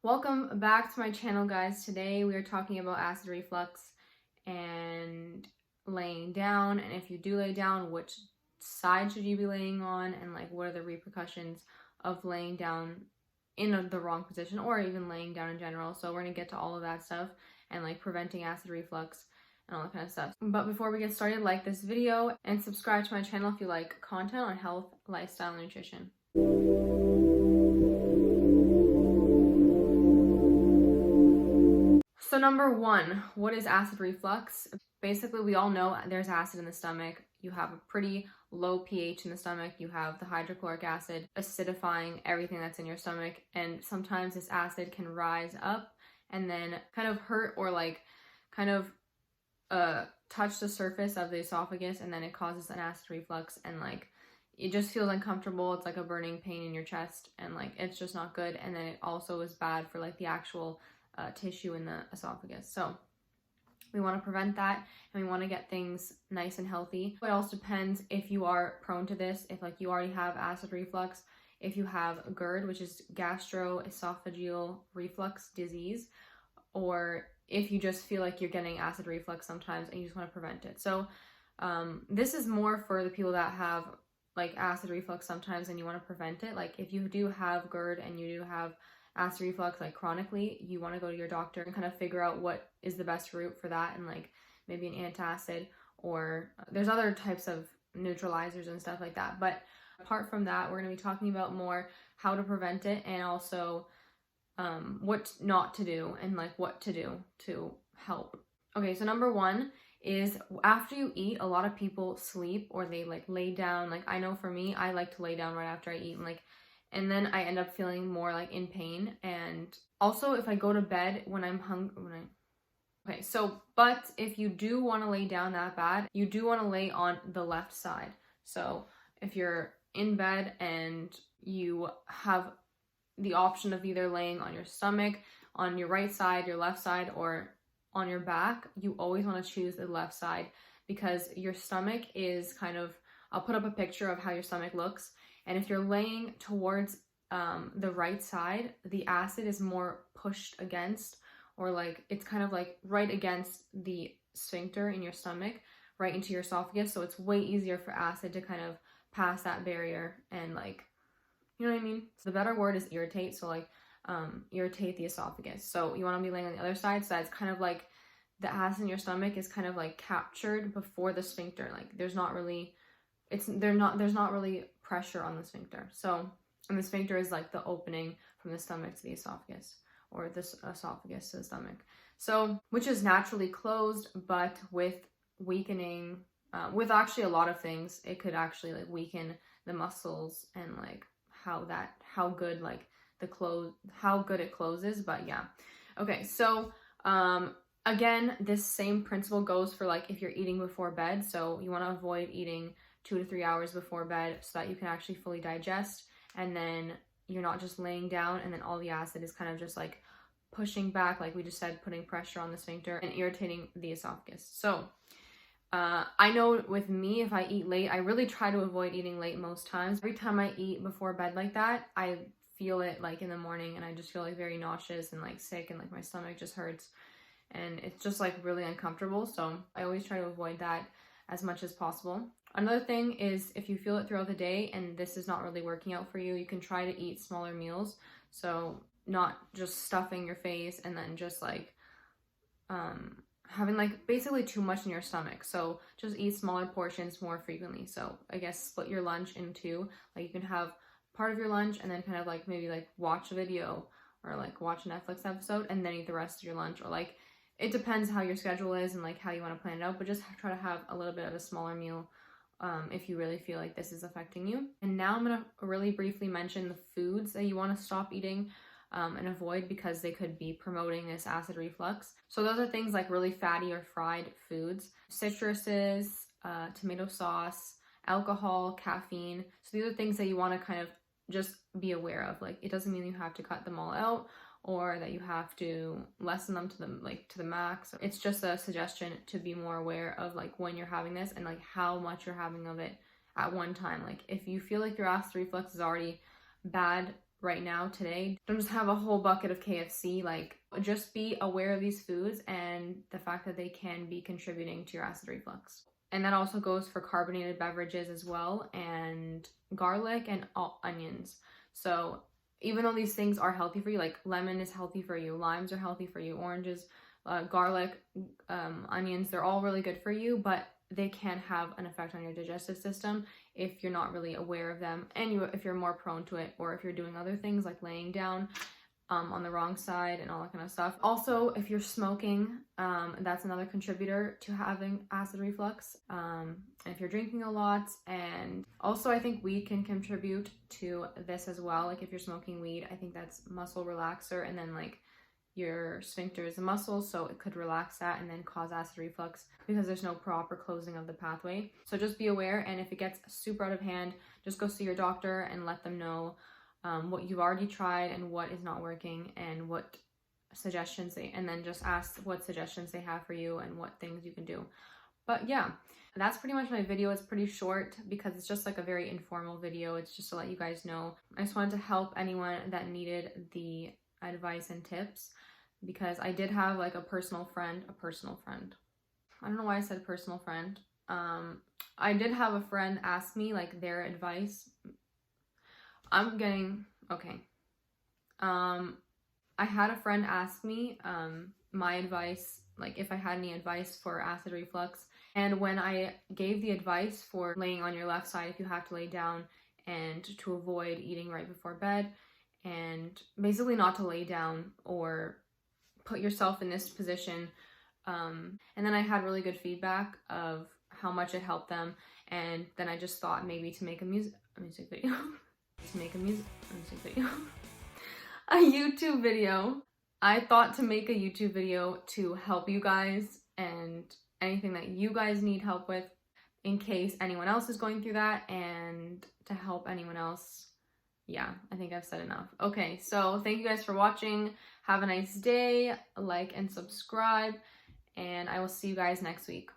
Welcome back to my channel, guys. Today we are talking about acid reflux and laying down, and if you do lay down, which side should you be laying on, and like what are the repercussions of laying down in the wrong position or even laying down in general. So we're gonna get to all of that stuff and like preventing acid reflux and all that kind of stuff. But before we get started, like this video and subscribe to my channel if you like content on health, lifestyle, and nutrition. So number one, what is acid reflux? Basically, we all know there's acid in the stomach. You have a pretty low pH in the stomach. You have the hydrochloric acid acidifying everything that's in your stomach. And sometimes this acid can rise up and then kind of hurt or like kind of touch the surface of the esophagus, and then it causes an acid reflux, and like it just feels uncomfortable. It's like a burning pain in your chest, and like it's just not good. And then it also is bad for like the actual tissue in the esophagus. So we want to prevent that, and we want to get things nice and healthy. It also depends if you are prone to this, if like you already have acid reflux, if you have GERD, which is gastroesophageal reflux disease, or if you just feel like you're getting acid reflux sometimes and you just want to prevent it. So this is more for the people that have like acid reflux sometimes and you want to prevent it. Like if you do have GERD and you do have acid reflux like chronically, you want to go to your doctor and kind of figure out what is the best route for that, and like maybe an antacid, or there's other types of neutralizers and stuff like that. But apart from that, we're going to be talking about more how to prevent it, and also what not to do and like what to do to help. Okay, so number one is after you eat, a lot of people sleep or they like lay down. Like I know for me, I like to lay down right after I eat, and then I end up feeling more like in pain. And also if I go to bed when I'm hungry, okay, so, but if you do want to lay down that bad, you do want to lay on the left side. So if you're in bed and you have the option of either laying on your stomach, on your right side, your left side, or on your back, you always want to choose the left side, because your stomach is kind of, I'll put up a picture of how your stomach looks. And if you're laying towards the right side, the acid is more pushed against, or like it's kind of like right against the sphincter in your stomach, right into your esophagus. So it's way easier for acid to kind of pass that barrier and like, you know what I mean? So the better word is irritate. So like irritate the esophagus. So you want to be laying on the other side, so that's kind of like the acid in your stomach is kind of like captured before the sphincter. Like there's not really pressure on the sphincter. So, and the sphincter is like the opening from the stomach to the esophagus, or this esophagus to the stomach. So, which is naturally closed, but with weakening, with actually a lot of things, it could actually like weaken the muscles and like how good it closes. But yeah. Okay, so again, this same principle goes for like if you're eating before bed. So you want to avoid eating 2 to 3 hours before bed so that you can actually fully digest, and then you're not just laying down and then all the acid is kind of just like pushing back, like we just said, putting pressure on the sphincter and irritating the esophagus. So I know with me, if I eat late, I really try to avoid eating late most times. Every time I eat before bed like that, I feel it like in the morning, and I just feel like very nauseous and like sick, and like my stomach just hurts, and it's just like really uncomfortable. So I always try to avoid that as much as possible. Another thing is, if you feel it throughout the day and this is not really working out for you, you can try to eat smaller meals. So not just stuffing your face and then just like having like basically too much in your stomach. So just eat smaller portions more frequently. So I guess split your lunch in two. Like you can have part of your lunch and then kind of like maybe like watch a video or like watch a Netflix episode and then eat the rest of your lunch, or like it depends how your schedule is and like how you want to plan it out, but just try to have a little bit of a smaller meal if you really feel like this is affecting you. And now I'm going to really briefly mention the foods that you want to stop eating and avoid, because they could be promoting this acid reflux. So those are things like really fatty or fried foods, citruses, tomato sauce, alcohol, caffeine. So these are things that you want to kind of just be aware of. Like it doesn't mean you have to cut them all out or that you have to lessen them to the max. It's just a suggestion to be more aware of like when you're having this and like how much you're having of it at one time. Like if you feel like your acid reflux is already bad right now, today. Don't just have a whole bucket of KFC. Like, just be aware of these foods and the fact that they can be contributing to your acid reflux. And that also goes for carbonated beverages as well, and garlic and onions. So even though these things are healthy for you, like lemon is healthy for you, limes are healthy for you, oranges, garlic, onions, they're all really good for you, but they can have an effect on your digestive system if you're not really aware of them, and if you're more prone to it, or if you're doing other things like laying down on the wrong side and all that kind of stuff. Also, if you're smoking, that's another contributor to having acid reflux. And if you're drinking a lot, and also I think weed can contribute to this as well. Like if you're smoking weed, I think that's muscle relaxer, and then like your sphincter is a muscle, so it could relax that and then cause acid reflux because there's no proper closing of the pathway. So just be aware, and if it gets super out of hand, just go see your doctor and let them know what you've already tried and what is not working, and what suggestions and then just ask what suggestions they have for you and what things you can do. But yeah, that's pretty much my video. It's pretty short because it's just like a very informal video. It's just to let you guys know. I just wanted to help anyone that needed the advice and tips, because I did have like a personal friend. I don't know why I said personal friend. I did have a friend ask me like their advice. Okay. I had a friend ask me my advice, like if I had any advice for acid reflux. And when I gave the advice for laying on your left side, if you have to lay down, and to avoid eating right before bed, and basically not to lay down or put yourself in this position. And then I had really good feedback of how much it helped them. And then I just thought maybe to make a music video. A YouTube video. I thought to make a YouTube video to help you guys, and anything that you guys need help with in case anyone else is going through that, and to help anyone else. Yeah, I think I've said enough. Okay, so thank you guys for watching. Have a nice day. Like and subscribe, and I will see you guys next week.